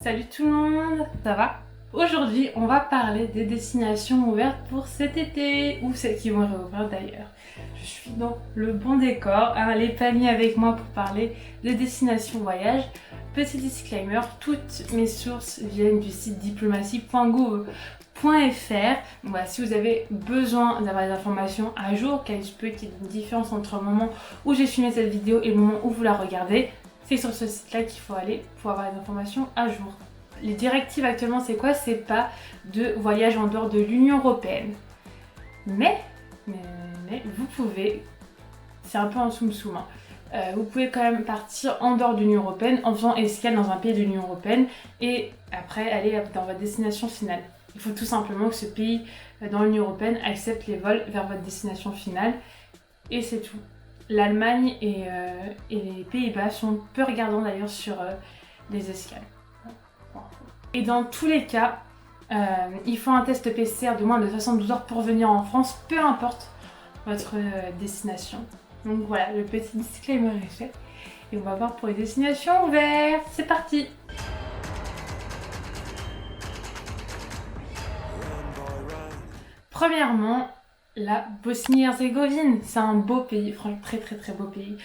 Salut tout le monde, ça va? Aujourd'hui, on va parler des destinations ouvertes pour cet été, ou celles qui vont réouvrir d'ailleurs. Je suis dans le bon décor, les paniers avec moi pour parler des destinations voyage. Petit disclaimer, toutes mes sources viennent du site diplomatie.gouv.fr. Voilà, si vous avez besoin d'avoir des informations à jour, car il se peut qu'il y ait une différence entre le moment où j'ai filmé cette vidéo et le moment où vous la regardez, c'est sur ce site-là qu'il faut aller pour avoir les informations à jour. Les directives actuellement, c'est quoi? C'est pas de voyage en dehors de l'Union Européenne. Mais vous pouvez, c'est un peu en soum-soum, vous pouvez quand même partir en dehors de l'Union Européenne en faisant escale dans un pays de l'Union Européenne et après aller dans votre destination finale. Il faut tout simplement que ce pays dans l'Union Européenne accepte les vols vers votre destination finale et c'est tout. L'Allemagne et les Pays-Bas sont peu regardants d'ailleurs sur les escales. Et dans tous les cas, il faut un test PCR de moins de 72 heures pour venir en France, peu importe votre destination. Donc voilà, le petit disclaimer est fait. Et on va voir pour les destinations ouvertes. C'est parti! Premièrement, la Bosnie-Herzégovine. C'est un beau pays, franchement très beau pays.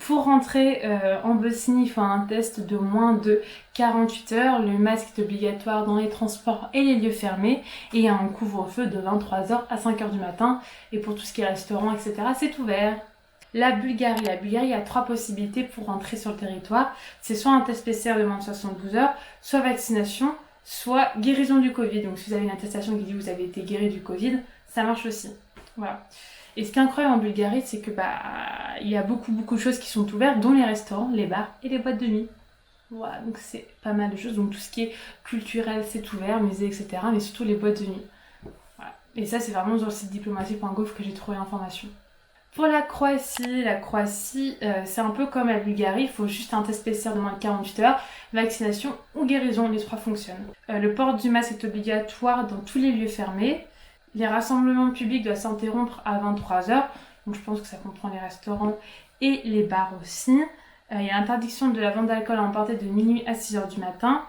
Pour rentrer en Bosnie, il faut un test de moins de 48 heures. Le masque est obligatoire dans les transports et les lieux fermés. Et il y a un couvre-feu de 23h à 5h du matin. Et pour tout ce qui est restaurant, etc., c'est ouvert. La Bulgarie. La Bulgarie a 3 possibilités pour rentrer sur le territoire. C'est soit un test PCR de moins de 72 heures, soit vaccination, soit guérison du Covid. Donc si vous avez une attestation qui dit que vous avez été guéri du Covid, ça marche aussi. Voilà. Et ce qui est incroyable en Bulgarie, c'est que il y a beaucoup de choses qui sont ouvertes, dont les restaurants, les bars et les boîtes de nuit. Voilà, donc c'est pas mal de choses. Donc tout ce qui est culturel, c'est ouvert, musées, etc. Mais surtout les boîtes de nuit. Voilà. Et ça, c'est vraiment sur le site diplomatie.gouv que j'ai trouvé l'information. Pour la Croatie, c'est un peu comme la Bulgarie, il faut juste un test PCR de moins de 48 heures, vaccination ou guérison, les 3 fonctionnent. Le port du masque est obligatoire dans tous les lieux fermés. Les rassemblements publics doivent s'interrompre à 23h, donc je pense que ça comprend les restaurants et les bars aussi. Il y a l'interdiction de la vente d'alcool à emporter de minuit à 6h du matin.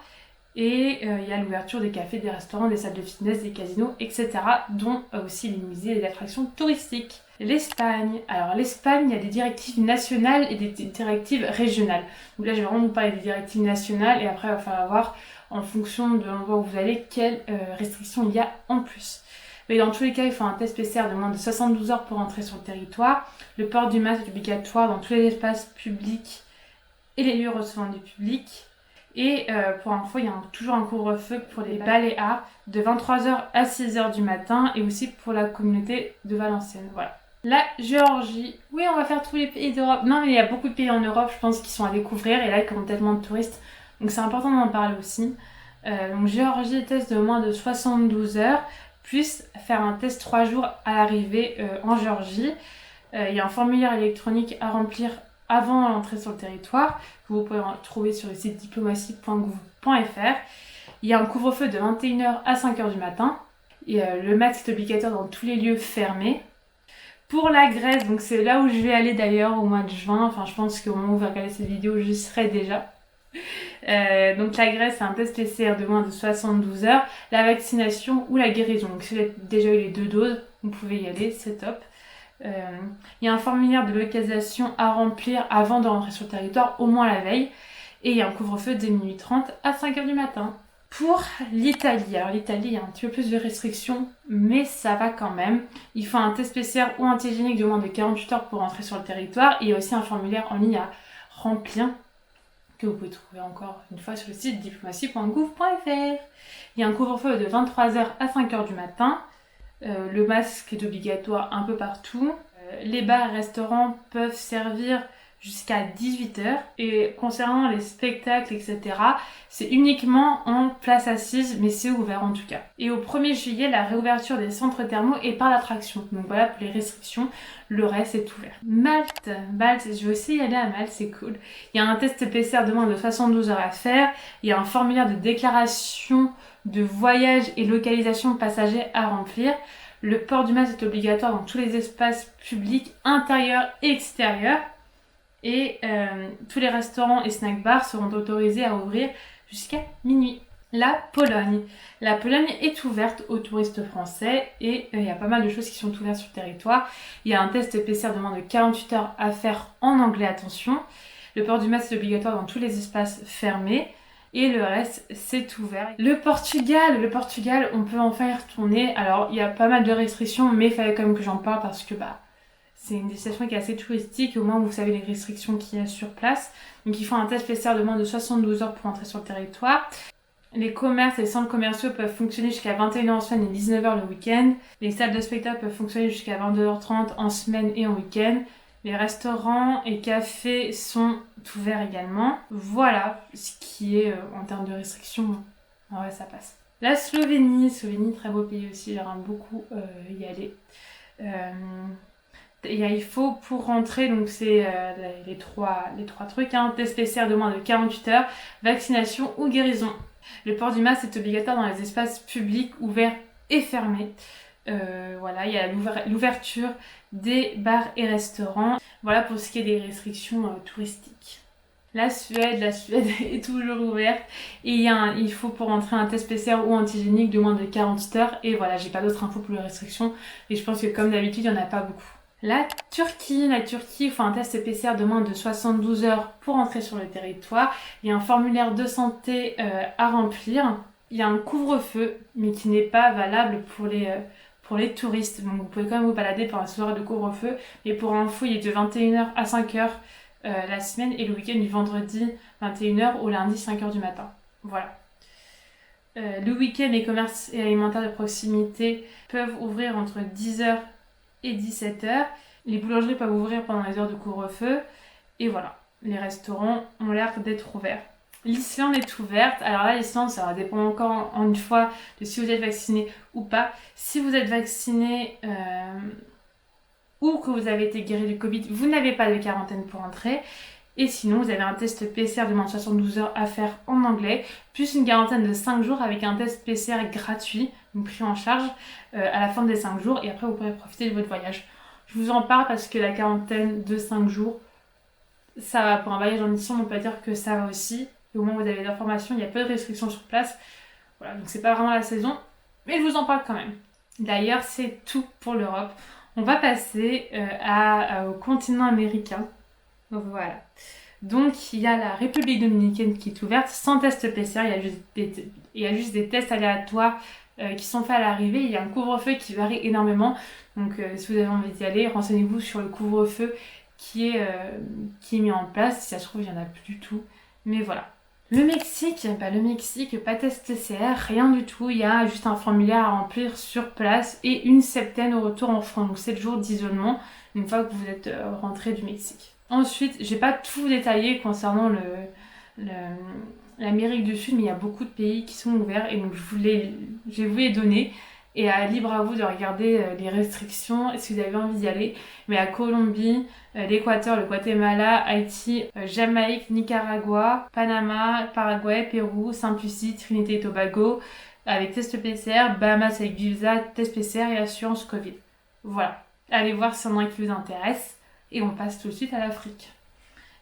Et il y a l'ouverture des cafés, des restaurants, des salles de fitness, des casinos, etc. dont aussi les musées et les attractions touristiques. L'Espagne. Alors l'Espagne, il y a des directives nationales et des directives régionales. Donc là, je vais vraiment vous parler des directives nationales et après, il va falloir voir en fonction de l'endroit où vous allez quelles restrictions il y a en plus. Mais dans tous les cas, il faut un test PCR de moins de 72 heures pour entrer sur le territoire. Le port du masque est obligatoire dans tous les espaces publics et les lieux recevant du public. Et pour info, il y a toujours un couvre-feu pour les Baléares de 23h à 6h du matin et aussi pour la communauté de Valenciennes. Voilà. La Géorgie. Oui, on va faire tous les pays d'Europe. Non, mais il y a beaucoup de pays en Europe, je pense, qui sont à découvrir et là, qui ont tellement de touristes. Donc c'est important d'en parler aussi. Donc Géorgie, test de moins de 72 heures, plus faire un test 3 jours à l'arrivée en Géorgie. Il y a un formulaire électronique à remplir avant l'entrée sur le territoire, que vous pouvez trouver sur le site diplomatie.gouv.fr. Il y a un couvre-feu de 21h à 5h du matin. Et le masque est obligatoire dans tous les lieux fermés. Pour la Grèce, donc c'est là où je vais aller d'ailleurs au mois de juin. Enfin, je pense qu'au moment où vous regardez cette vidéo, j'y serai déjà. Donc la Grèce, c'est un test PCR de moins de 72 heures, la vaccination ou la guérison. Donc si vous avez déjà eu les 2 doses, vous pouvez y aller, c'est top. Il y a un formulaire de localisation à remplir avant de rentrer sur le territoire, au moins la veille. Et il y a un couvre-feu de minuit 30 à 5h du matin. Pour l'Italie, alors l'Italie, il y a un petit peu plus de restrictions, mais ça va quand même. Il faut un test PCR ou antigénique de moins de 48 heures pour rentrer sur le territoire. Et il y a aussi un formulaire en ligne à remplir, que vous pouvez trouver encore une fois sur le site diplomatie.gouv.fr. Il y a un couvre-feu de 23h à 5h du matin. Le masque est obligatoire un peu partout. Les bars et restaurants peuvent servir jusqu'à 18h. Et concernant les spectacles, etc., c'est uniquement en place assise, mais c'est ouvert en tout cas. Et au 1er juillet, la réouverture des centres thermaux est par l'attraction. Donc voilà pour les restrictions, le reste est ouvert. Malte, je vais aussi y aller à Malte, c'est cool. Il y a un test PCR de moins de 72 heures à faire. Il y a un formulaire de déclaration de voyage et localisation passager à remplir. Le port du masque est obligatoire dans tous les espaces publics, intérieurs et extérieurs. Et tous les restaurants et snack bars seront autorisés à ouvrir jusqu'à minuit. La Pologne. La Pologne est ouverte aux touristes français et il y a pas mal de choses qui sont ouvertes sur le territoire. Il y a un test PCR de moins de 48 heures à faire en anglais, attention. Le port du masque est obligatoire dans tous les espaces fermés et le reste c'est ouvert. Le Portugal, on peut enfin y retourner. Alors il y a pas mal de restrictions mais il fallait quand même que j'en parle parce que c'est une destination qui est assez touristique, au moins vous savez les restrictions qu'il y a sur place. Donc il faut un test PCR de moins de 72 heures pour entrer sur le territoire. Les commerces et les centres commerciaux peuvent fonctionner jusqu'à 21h en semaine et 19h le week-end. Les salles de spectacle peuvent fonctionner jusqu'à 22h30 en semaine et en week-end. Les restaurants et cafés sont ouverts également. Voilà ce qui est en termes de restrictions. En vrai, ça passe. La Slovénie, très beau pays aussi, j'aimerais beaucoup y aller. Il faut pour rentrer, donc c'est les trois trucs, test PCR de moins de 48 heures, vaccination ou guérison. Le port du masque est obligatoire dans les espaces publics ouverts et fermés. Voilà, il y a l'ouverture des bars et restaurants. Voilà pour ce qui est des restrictions touristiques. La Suède est toujours ouverte et il faut pour rentrer un test PCR ou antigénique de moins de 48 heures. Et voilà, j'ai pas d'autres infos pour les restrictions et je pense que comme d'habitude, il n'y en a pas beaucoup. La Turquie, il faut un test PCR de moins de 72 heures pour entrer sur le territoire. Il y a un formulaire de santé à remplir. Il y a un couvre-feu, mais qui n'est pas valable pour les touristes. Donc vous pouvez quand même vous balader pendant la soirée de couvre-feu. Mais pour info, il est de 21h à 5h la semaine et le week-end du vendredi 21h au lundi 5h du matin. Voilà. Le week-end, les commerces et alimentaires de proximité peuvent ouvrir entre 10h et 17h. Les boulangeries peuvent ouvrir pendant les heures de couvre-feu. Et voilà, les restaurants ont l'air d'être ouverts. L'Islande est ouverte. Alors là, l'Islande, ça va dépendre encore une fois de si vous êtes vacciné ou pas. Si vous êtes vacciné ou que vous avez été guéri du Covid, vous n'avez pas de quarantaine pour entrer. Et sinon, vous avez un test PCR de moins de 72 heures à faire en anglais, plus une quarantaine de 5 jours avec un test PCR gratuit, donc pris en charge à la fin des 5 jours. Et après, vous pourrez profiter de votre voyage. Je vous en parle parce que la quarantaine de 5 jours, ça va pour un voyage en mission, on peut dire que ça va aussi. Et au moins, vous avez l'information, il y a peu de restrictions sur place. Voilà, donc c'est pas vraiment la saison, mais je vous en parle quand même. D'ailleurs, c'est tout pour l'Europe. On va passer au continent américain. Donc voilà. Donc il y a la République dominicaine qui est ouverte sans test PCR, il y a juste des tests aléatoires qui sont faits à l'arrivée. Il y a un couvre-feu qui varie énormément. Donc si vous avez envie d'y aller, renseignez-vous sur le couvre-feu qui est mis en place. Si ça se trouve, il n'y en a plus du tout. Mais voilà. Le Mexique, pas de test PCR, rien du tout. Il y a juste un formulaire à remplir sur place et une septaine au retour en France. Donc 7 jours d'isolement une fois que vous êtes rentré du Mexique. Ensuite, j'ai pas tout détaillé concernant l'Amérique du Sud, mais il y a beaucoup de pays qui sont ouverts et donc je vous les donner. Et libre à vous de regarder les restrictions si vous avez envie d'y aller. Mais à Colombie, l'Équateur, le Guatemala, Haïti, Jamaïque, Nicaragua, Panama, Paraguay, Pérou, Sainte-Lucie, Trinité et Tobago, avec test PCR, Bahamas avec visa, test PCR et assurance Covid. Voilà. Allez voir si y en a un qui vous intéresse. Et on passe tout de suite à l'Afrique.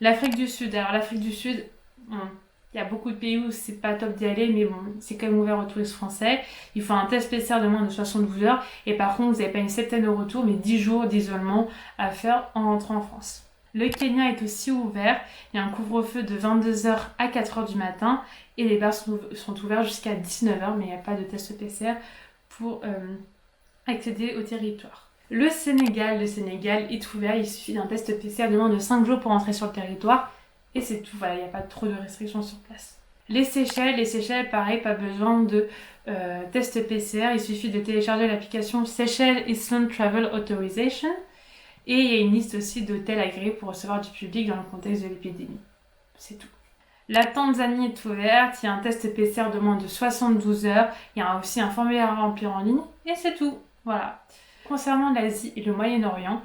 L'Afrique du Sud. Alors l'Afrique du Sud, il y a beaucoup de pays où c'est pas top d'y aller, mais bon, c'est quand même ouvert aux touristes français. Il faut un test PCR de moins de 72 heures. Et par contre, vous n'avez pas une septaine au retour, mais 10 jours d'isolement à faire en rentrant en France. Le Kenya est aussi ouvert. Il y a un couvre-feu de 22h à 4h du matin. Et les bars sont ouverts jusqu'à 19h, mais il n'y a pas de test PCR pour accéder au territoire. Le Sénégal est ouvert, il suffit d'un test PCR de moins de 5 jours pour entrer sur le territoire et c'est tout, voilà, il n'y a pas trop de restrictions sur place. Les Seychelles, pareil, pas besoin de test PCR, il suffit de télécharger l'application Seychelles Island Travel Authorization et il y a une liste aussi d'hôtels agréés pour recevoir du public dans le contexte de l'épidémie. C'est tout. La Tanzanie est ouverte, il y a un test PCR de moins de 72 heures, il y a aussi un formulaire à remplir en ligne et c'est tout, voilà. Concernant l'Asie et le Moyen-Orient,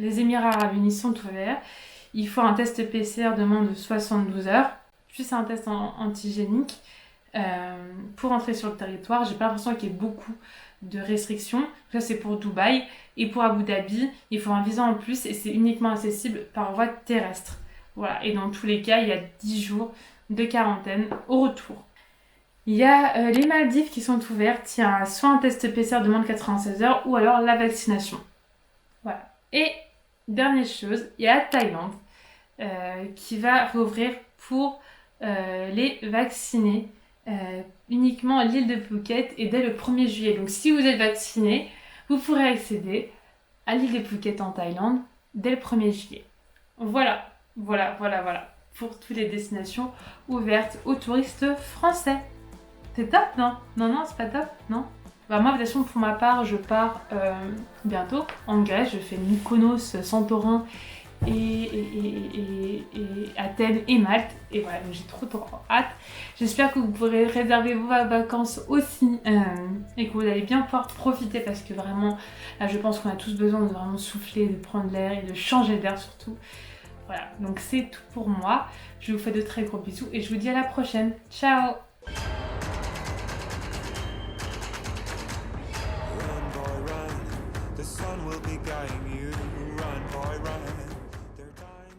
les Émirats Arabes Unis sont ouverts. Il faut un test PCR de moins de 72 heures, juste un test antigénique pour entrer sur le territoire. J'ai pas l'impression qu'il y ait beaucoup de restrictions. Ça, c'est pour Dubaï. Et pour Abu Dhabi, il faut un visa en plus et c'est uniquement accessible par voie terrestre. Voilà. Et dans tous les cas, il y a 10 jours de quarantaine au retour. Il y a les Maldives qui sont ouvertes, il y a soit un test PCR de moins de 96 heures ou alors la vaccination. Voilà. Et dernière chose, il y a la Thaïlande qui va rouvrir pour les vaccinés uniquement à l'île de Phuket et dès le 1er juillet. Donc si vous êtes vacciné, vous pourrez accéder à l'île de Phuket en Thaïlande dès le 1er juillet. Voilà pour toutes les destinations ouvertes aux touristes français. C'est top, non? Non, c'est pas top, non? Bah moi, de toute façon, pour ma part, je pars bientôt en Grèce. Je fais Mykonos, Santorin et Athènes et Malte. Et voilà, donc j'ai trop hâte. J'espère que vous pourrez réserver vos vacances aussi et que vous allez bien pouvoir profiter parce que vraiment, là, je pense qu'on a tous besoin de vraiment souffler, de prendre l'air et de changer d'air surtout. Voilà, donc c'est tout pour moi. Je vous fais de très gros bisous et je vous dis à la prochaine. Ciao! Run, boy, run. The sun will be guiding you.